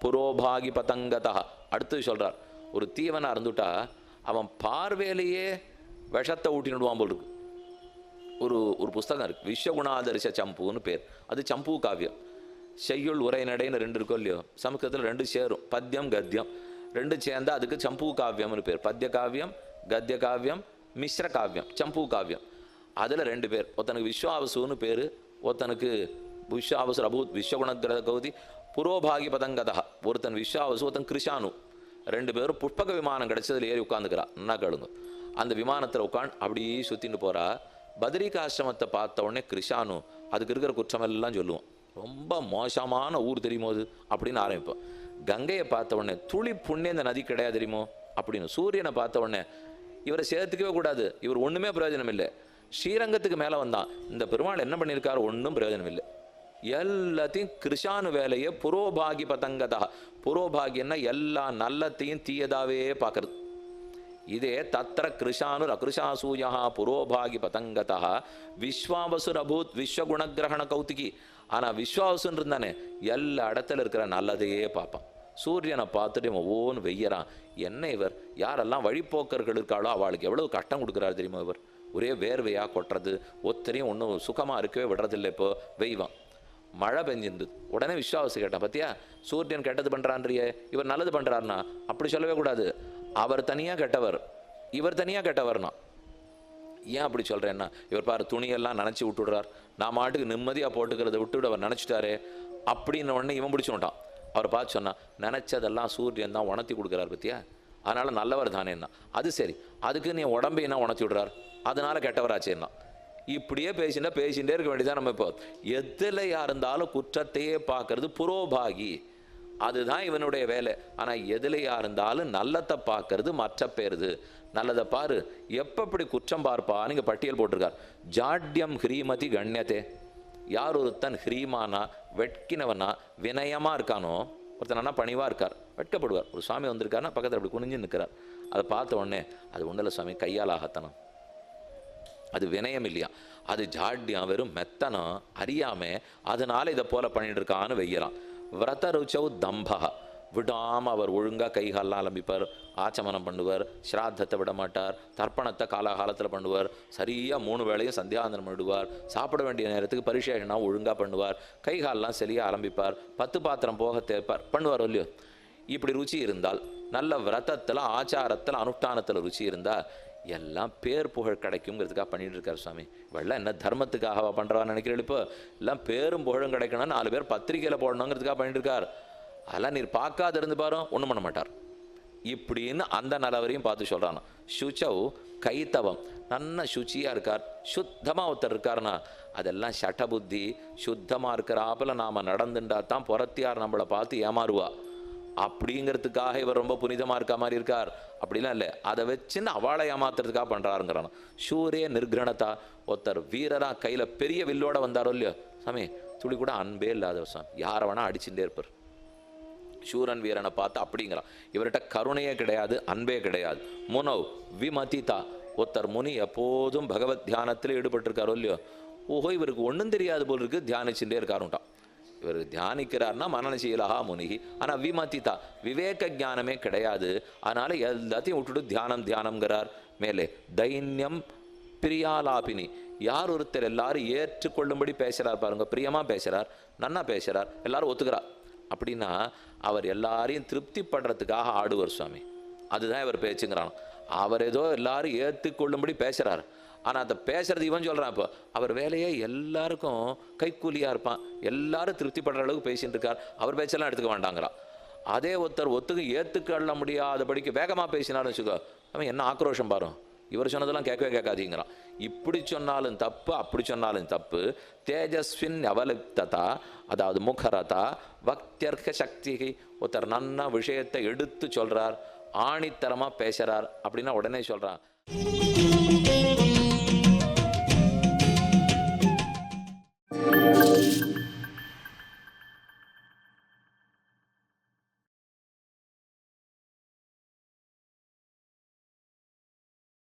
புரோபாகி பதங்கதா. அடுத்து சொல்றார், ஒரு தீவனா இருந்துட்டா அவன் பார்வையிலேயே விஷத்தை ஊட்டினுடுவான் போல் இருக்கு. ஒரு புஸ்தகம் இருக்கு, விஸ்வகுணாதர்ஷ சம்புன்னு பேர். அது சம்பு காவியம். செய்யுள் உரைநடைன்னு 2 இருக்கோ இல்லையோ, சமஸ்கிருதத்தில் 2 சேரும், பத்தியம் கத்தியம் 2 சேர்ந்தா அதுக்கு சம்பு காவியம்னு பேர். பத்திய காவியம், கத்திய காவியம், மிஸ்ர காவியம், சம்பு காவியம். அதில் 2 பேர். ஒருத்தனுக்கு விஸ்வாவசுன்னு பேர், ஒருத்தனுக்கு விஸ்வாவசு அபூத் விஸ்வகுணகிரத கௌதி புரோபாகி பதங்கதா. ஒருத்தன் விஸ்வாவசு, ஒருத்தன் கிருஷானு. 2 பேரும் புஷ்பக விமானம் கிடைச்சதுல ஏறி உட்காந்துக்கிறா. என்ன கேளுங்க, அந்த விமானத்தில் உட்காந்து அப்படியே சுற்றின்னு போகிறா. பத்ரிகாசிரமத்தை பார்த்த உடனே கிருஷானு அதுக்கு இருக்கிற குற்றமெல்லாம் சொல்லுவோம். ரொம்ப மோசமான ஊர் தெரியுமோ அது அப்படின்னு ஆரம்பிப்போம். கங்கையை பார்த்த உடனே துளி புண்ணே இந்த நதி கிடையாது தெரியுமோ அப்படின்னு. சூரியனை பார்த்த உடனே இவரை சேர்த்துக்கவே கூடாது, இவர் ஒன்றுமே பிரயோஜனம் இல்லை. ஸ்ரீரங்கத்துக்கு மேலே வந்தான், இந்த பெருமாள் என்ன பண்ணியிருக்காரு, ஒன்றும் பிரயோஜனம் இல்லை. எல்லாத்தையும் கிருஷானு வேலையை புரோபாகி பதங்கதா. புரோபாகின்னா எல்லா நல்லத்தையும் தீயதாவே பார்க்கறது. இதே தத்திர கிருஷானுர் அகிருஷாசூயா புரோபாகி பதங்கதா விஸ்வாவசுர் அபூத் விஸ்வகுணகிரகண கௌதிகி. ஆனால் விஸ்வாவசுன்னு இருந்தானே எல்லா இடத்துல இருக்கிற நல்லதையே பார்ப்பான். சூரியனை பார்த்துட்டு இவன் ஓன்னு வெய்யறான். என்ன இவர், யாரெல்லாம் வழிப்போக்கர்கள் இருக்காளோ அவளுக்கு எவ்வளவு கஷ்டம் கொடுக்குறாரு தெரியுமா இவர். ஒரே வேர்வையாக கொட்டுறது, ஒத்தரையும் ஒன்றும் சுகமாக இருக்கவே விடுறதில்லை. இப்போ வெய்வான், மழை பெஞ்சிருந்தது. உடனே விஸ்வாவசு கேட்டான், பத்தியா சூரியன் கெட்டது பண்ணுறான்றியே, இவர் நல்லது பண்ணுறாருனா. அப்படி சொல்லவே கூடாது. அவர் தனியாக கெட்டவர், இவர் தனியாக கெட்டவர்னா. ஏன் அப்படி சொல்கிறேன்னா, இவர் பாரு துணியெல்லாம் நினச்சி விட்டுடுறார், நான் மாட்டுக்கு நிம்மதியாக போட்டுக்கிறத விட்டுவிட அவர் நினச்சிட்டாரே அப்படின்னு உடனே இவன் பிடிச்சுட்டான். அவர் பார்த்து சொன்னான், நினச்சதெல்லாம் சூரியன் தான் உணர்த்தி கொடுக்குறார் பத்தியா, அதனால் நல்லவர் தானேன்னா. அது சரி, அதுக்கு நீ உடம்பையினா உணர்த்தி விடுறார், அதனால கெட்டவராச்சேன்னா. இப்படியே பேசிகிட்டே இருக்க வேண்டியதான். நம்ம இப்போ எதுலையா இருந்தாலும் குற்றத்தையே பார்க்கறது புரோபாகி, அதுதான் இவனுடைய வேலை. ஆனால் எதுலையா இருந்தாலும் நல்லத்தை பார்க்கறது மற்ற பேருது. நல்லதை பாரு, எப்படி குற்றம் பார்ப்பா நீங்க பட்டியல் போட்டிருக்கார். ஜாட்யம் ஹ்ரீமதி கண்யத்தே. யார் ஒருத்தன் ஹ்ரீமானா வெட்கினவனா வினயமா இருக்கானோ, ஒருத்தனா பணிவா இருக்கார், வெட்கப்படுவார். ஒரு சுவாமி வந்திருக்காருன்னா பக்கத்தில் அப்படி குனிஞ்சு நிற்கிறார். அதை பார்த்த உடனே அது ஒன்றில் சுவாமி கையால் ஆகத்தனம், அது வினயம் இல்லையா, அது ஜாட்யம், வெறும் மெத்தனம், அறியாம அதனால இதை போல பண்ணிட்டு இருக்கான்னு வெய்யலாம். விரத ருச்சௌ தம்பா, விடாமல் அவர் ஒழுங்காக கைகாலெலாம் அலம்பிப்பார், ஆச்சமனம் பண்ணுவார், ஸ்ராத்தத்தை விட மாட்டார், தர்ப்பணத்தை காலாகாலத்தில் பண்ணுவார், சரியாக 3 வேளையும் சந்தியாவந்தனம் பண்ணிடுவார், சாப்பிட வேண்டிய நேரத்துக்கு பரிசேஷனா ஒழுங்காக பண்ணுவார், கைகாலெலாம் சரியாக ஆரம்பிப்பார், 10 பாத்திரம் போக தேய்ப்பார், பண்ணுவார் இல்லையோ. இப்படி ருச்சி இருந்தால், நல்ல விரதத்தில் ஆச்சாரத்தில் அனுஷ்டானத்தில் ருச்சி இருந்தால் எல்லாம் பேர் புகழ் கிடைக்குங்கிறதுக்காக பண்ணிட்டு இருக்கார் சுவாமி. இவெல்லாம் என்ன தர்மத்துக்காகவா பண்ணுறான்னு நினைக்கிறேன். இப்போ எல்லாம் பேரும் புகழும் கிடைக்கணும்னு 4 பேர் பத்திரிகையில் போடணுங்கிறதுக்காக பண்ணிட்டு இருக்கார். அதெல்லாம் நீர் பார்க்காத இருந்து பாரு, ஒன்றும் பண்ண மாட்டார் இப்படின்னு அந்த நல்லவரையும் பார்த்து சொல்கிறான். சுச்சவ் கைத்தவம், நல்ல சுச்சியாக இருக்கார், சுத்தமாக ஒருத்தர் இருக்காருன்னா அதெல்லாம் சட்டபுத்தி. சுத்தமாக இருக்கிறாப்பில் நாம் நடந்துட்டா தான் புறத்தியார் நம்மளை பார்த்து ஏமாறுவா. அப்படிங்கிறதுக்காக இவர் ரொம்ப புனிதமாக இருக்க மாதிரி இருக்கார் அப்படிலாம் இல்லை. அதை வச்சுன்னு அவளை ஏமாத்துறதுக்காக பண்ணுறாருங்கிறான். சூரிய நிர்கிரணத்தா, ஒருத்தர் வீரராக கையில் பெரிய வில்லோட வந்தாரோ இல்லையோ சாமி, துளி கூட அன்பே இல்லாத வருஷம், யாரை வேணா அடிச்சுட்டே இருப்பார். சூரன் வீரனை பார்த்து அப்படிங்கிறான். இவர்கிட்ட கருணையே கிடையாது, அன்பே கிடையாது. முனவ் விமதிதா, ஒருத்தர் முனி எப்போதும் பகவத் தியானத்தில் ஈடுபட்டிருக்காரோ இல்லையோ, ஓஹோ இவருக்கு ஒன்றும் தெரியாது போல் இருக்கு, தியானிச்சுட்டே இருக்காருட்டான். இவர் தியானிக்கிறார்னா மனநசீலகா முனிகி. ஆனால் விமதிதா, விவேக ஞானமே கிடையாது, அதனால எல்லாத்தையும் விட்டுட்டு தியானம்ங்கிறார். மேலே தைன்யம் பிரியாலாபினி, யார் ஒருத்தர் எல்லாரும் ஏற்றுக்கொள்ளும்படி பேசுகிறார் பாருங்க, பிரியமாக பேசுகிறார், நன்னா பேசுகிறார், எல்லாரும் ஒத்துக்கிறார் அப்படின்னா அவர் எல்லாரையும் திருப்தி படுறதுக்காக ஆடுவர் சுவாமி. அதுதான் இவர் பேச்சுங்கிறான். அவர் ஏதோ எல்லாரும் ஏற்றுக்கொள்ளும்படி பேசுகிறார், ஆனால் அதை பேசுறது இவன் சொல்கிறான். இப்போ அவர் வேலையே எல்லாருக்கும் கைக்கூலியாக இருப்பான், எல்லாரும் திருப்தி படுற அளவுக்கு பேசிட்டு இருக்கார், அவர் பேச்செல்லாம் எடுத்துக்க வேண்டாங்கிறான். அதே ஒருத்தர் ஏற்றுக்கொள்ள முடியாதபடிக்கு வேகமாக பேசினாலும் வச்சுக்கோ, அவன் என்ன ஆக்ரோஷம் பாரு, இவர் சொன்னதெல்லாம் கேட்கவே கேட்காதீங்கிறான். இப்படி சொன்னாலும் தப்பு, அப்படி சொன்னாலும் தப்பு. தேஜஸ்வின் அவலிப்ததா, அதாவது முகரதா வக்தியர்க்க சக்தி. ஒருத்தர் நன்னா விஷயத்தை எடுத்து சொல்கிறார், ஆணித்தரமாக பேசுகிறார் அப்படின்னா உடனே சொல்கிறான்.